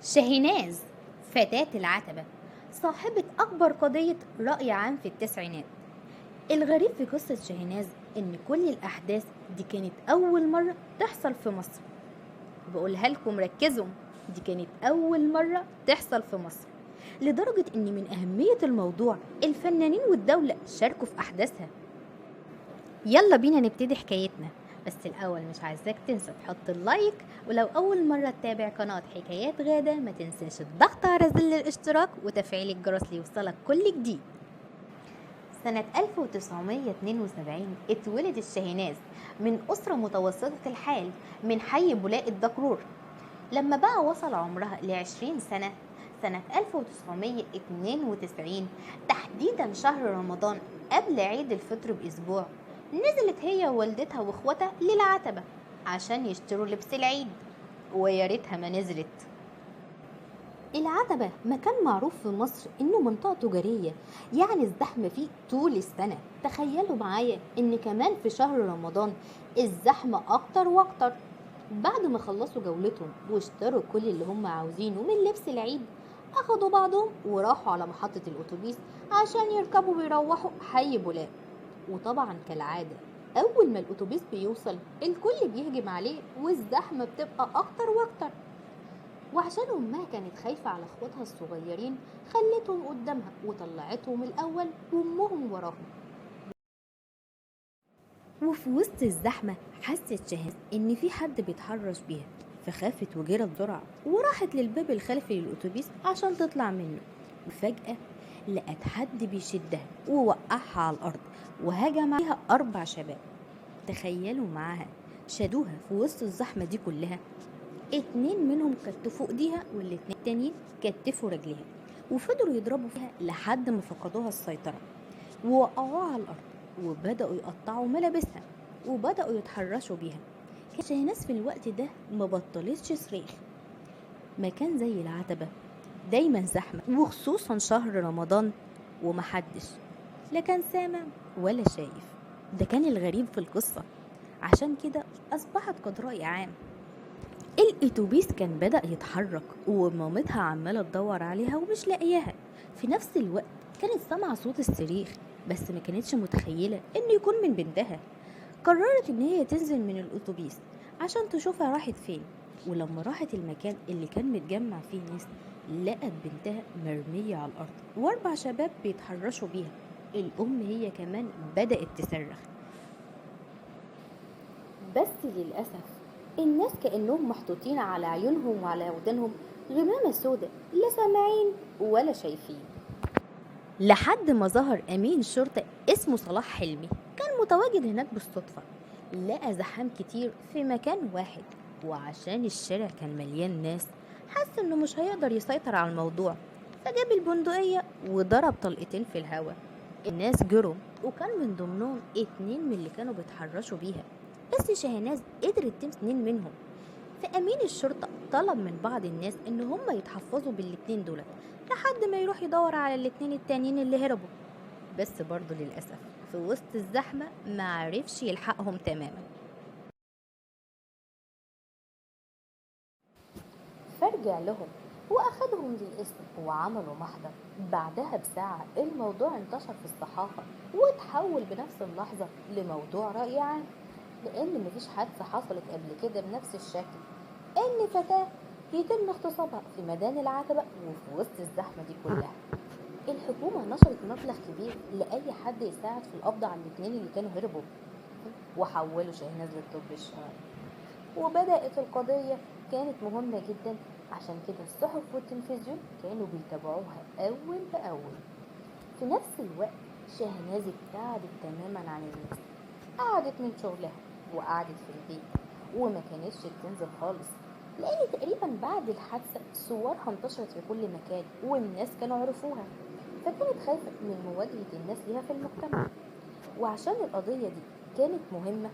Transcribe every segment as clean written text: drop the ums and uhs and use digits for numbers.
شاهيناز فتاة العتبة صاحبة أكبر قضية رأي عام في التسعينات. الغريب في قصة شاهيناز إن كل الأحداث دي كانت أول مرة تحصل في مصر. بقولها لكم ركزوا، دي كانت أول مرة تحصل في مصر، لدرجة إن من أهمية الموضوع الفنانين والدولة شاركوا في أحداثها. يلا بينا نبتدي حكايتنا، بس الأول مش عايزاك تنسى تحط اللايك، ولو أول مرة تتابع قناة حكايات غادة ما تنساش الضغط على زر الاشتراك وتفعيل الجرس ليوصلك كل جديد. سنة 1972 اتولد الشاهيناز من أسرة متوسطة الحال من حي بولاق الدكرور. لما بقى وصل عمرها ل20 سنة سنة 1992 تحديدا شهر رمضان قبل عيد الفطر بأسبوع، نزلت هي ووالدتها واخواتها للعتبة عشان يشتروا لبس العيد، ويا ريتها ما نزلت. العتبة مكان معروف في مصر انه منطقة تجارية، يعني الزحمة فيه طول السنة. تخيلوا معايا ان كمان في شهر رمضان الزحمة اكتر واكتر. بعد ما خلصوا جولتهم واشتروا كل اللي هم عاوزينه من لبس العيد، اخدوا بعضهم وراحوا على محطة الاتوبيس عشان يركبوا ويروحوا حي بولاق. وطبعا كالعادة اول ما الاتوبيس بيوصل الكل بيهجم عليه والزحمة بتبقى اكتر واكتر. وعشان امها كانت خايفة على اخواتها الصغيرين خلتهم قدامها وطلعتهم الاول وامهم وراهم. وفي وسط الزحمة حست شهد إن في حد بيتحرش بيها، فخافت وجرت بسرعة وراحت للباب الخلفي للأتوبيس عشان تطلع منه. وفجأة لقت حد بيشدها ووقعها على الأرض وهجم عليها 4 شباب. تخيلوا معاها شدوها في وسط الزحمة دي كلها، 2 منهم كتفوا ايديها والاتنين التانيين كتفوا رجليها، وفضلوا يضربوا فيها لحد ما فقدوها السيطرة ووقعوها على الأرض، وبدأوا يقطعوا ملابسها وبدأوا يتحرشوا بيها. كان شاهناز في الوقت ده ما بطلتش صريخ. مكان زي العتبة دايما زحمة، وخصوصا شهر رمضان، ومحدش لا كان سامع ولا شايف. ده كان الغريب في القصة، عشان كده أصبحت قد رأي عام. الاتوبيس كان بدأ يتحرك ومامتها عمالة تدور عليها ومش لاقياها. في نفس الوقت كانت سامعة صوت الصريخ، بس ما كانتش متخيلة انه يكون من بنتها. قررت ان هي تنزل من الاتوبيس عشان تشوفها راحت فين. ولما راحت المكان اللي كان متجمع فيه ناس لقت بنتها مرمية على الارض و4 شباب بيتحرشوا بيها. الام هي كمان بدأت تصرخ، بس للأسف الناس كأنهم محطوطين على عيونهم وعلى ودانهم غمامة سودة، لا سامعين ولا شايفين. لحد ما ظهر أمين شرطة اسمه صلاح حلمي، كان متواجد هناك بالصدفة. لقى زحام كتير في مكان واحد، وعشان الشارع كان مليان ناس حس انه مش هيقدر يسيطر على الموضوع، فجاب البندقية وضرب طلقتين في الهوا. الناس جروا وكان من ضمنهم 2 من اللي كانوا بيتحرشوا بيها، بس شاهناز قدرت تمسك 2 منهم. فأمين الشرطة طلب من بعض الناس ان هم يتحفظوا بال2 دول لحد ما يروح يدور على ال2 التانيين اللي هربوا. بس برضه للأسف في وسط الزحمة معرفش يلحقهم تماما. فرجع لهم وأخدهم للقسم وعملوا محضر. بعدها بساعة الموضوع انتشر في الصحافة وتحول بنفس اللحظة لموضوع رأي عام، لأن مفيش حادثة حصلت قبل كده بنفس الشكل، إن فتاة يتم اغتصابها في ميدان العتبة وفي وسط الزحمة دي كلها. الحكومة نشرت مبلغ كبير لأي حد يساعد في القبض على ال2 اللي كانوا هربوا، وحولوا شاهناز للطب الشرعي. وبدأت القضية كانت مهمة جدا، عشان كده الصحف والتلفزيون كانوا بيتابعوها أول بأول. في نفس الوقت شاهناز ابتعدت تماما عن الناس، قعدت من شغلها وقعدت في البيت وما كانتش بتنزل خالص، لأن تقريبا بعد الحادثة صورها انتشرت في كل مكان والناس كانوا عرفوها، فكانت خايفة من مواجهة الناس ليها في المجتمع. وعشان القضية دي كانت مهمة،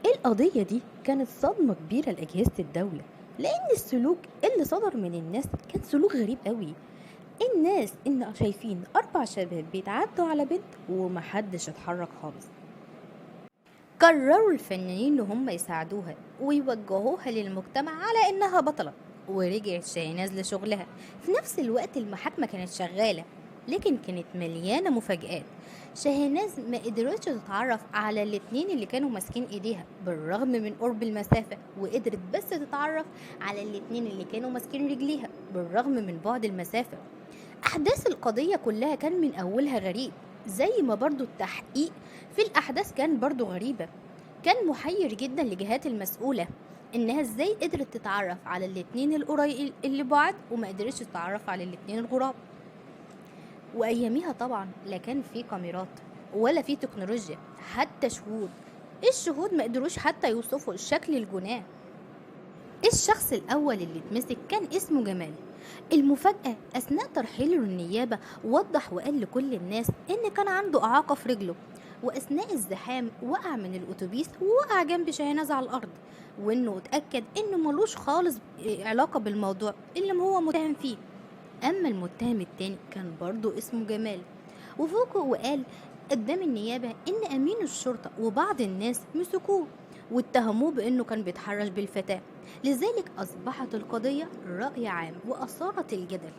القضية دي كانت صدمة كبيرة لأجهزة الدولة، لأن السلوك اللي صدر من الناس كان سلوك غريب قوي. الناس إن شايفين 4 شباب بيتعدوا على بنت ومحدش اتحرك خالص. قرروا الفنانين إن هم يساعدوها ويوجهوها للمجتمع على إنها بطلة، ورجعت شاهناز لشغلها. في نفس الوقت المحاكمة كانت شغالة، لكن كانت مليانة مفاجآت. شاهناز ما قدرتش تتعرف على الاتنين اللي كانوا ماسكين ايديها بالرغم من قرب المسافة، وقدرت بس تتعرف على الاتنين اللي كانوا ماسكين رجليها بالرغم من بعد المسافة. أحداث القضية كلها كان من أولها غريب، زي ما برضو التحقيق في الأحداث كان برضو غريبة. كان محير جدا لجهات المسؤولة إنها إزاي قدرت تتعرف على الاتنين القريب اللي بعاد وما قدرتش تتعرف على الاتنين الغراب. وأياميها طبعا لا كان في كاميرات ولا في تكنولوجيا، حتى شهود. الشهود ما قدروش حتى يوصفوا شكل الجناه. الشخص الأول اللي اتمسك كان اسمه جمال. المفاجأة أثناء ترحيله للنيابة وضح وقال لكل الناس إن كان عنده إعاقة في رجله، وأثناء الزحام وقع من الأتوبيس ووقع جنب شاهناز على الأرض، وإنه اتأكد إنه ملوش خالص علاقة بالموضوع اللي هو متهم فيه. أما المتهم التاني كان برضه اسمه جمال، وفوقه وقال قدام النيابة إن أمين الشرطة وبعض الناس مسكوه واتهموه بأنه كان بيتحرش بالفتاة. لذلك أصبحت القضية رأي عام وأثارت الجدل.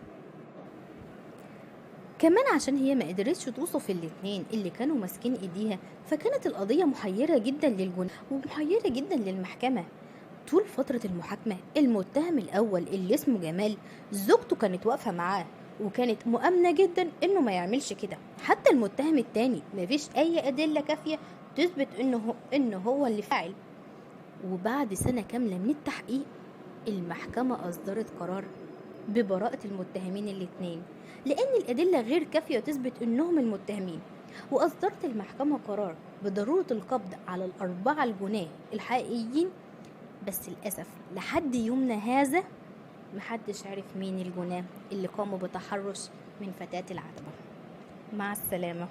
كمان عشان هي ما قدرتش توصف الاتنين اللي كانوا ماسكين ايديها، فكانت القضية محيرة جدا للجنة ومحيرة جدا للمحكمة. طول فترة المحاكمة المتهم الأول اللي اسمه جمال زوجته كانت واقفة معاه، وكانت مؤمنة جدا إنه ما يعملش كده. حتى المتهم التاني مفيش أي أدلة كافية تثبت إنه هو اللي فاعل. وبعد سنة كاملة من التحقيق المحكمة أصدرت قرار ببراءة المتهمين الاتنين، لأن الأدلة غير كافية تثبت إنهم المتهمين. وأصدرت المحكمة قرار بضرورة القبض على الأربعة الجناه الحقيقيين. بس للأسف لحد يومنا هذا محدش عارف مين الجناه اللي قاموا بتحرش من فتاة العتبة. مع السلامة.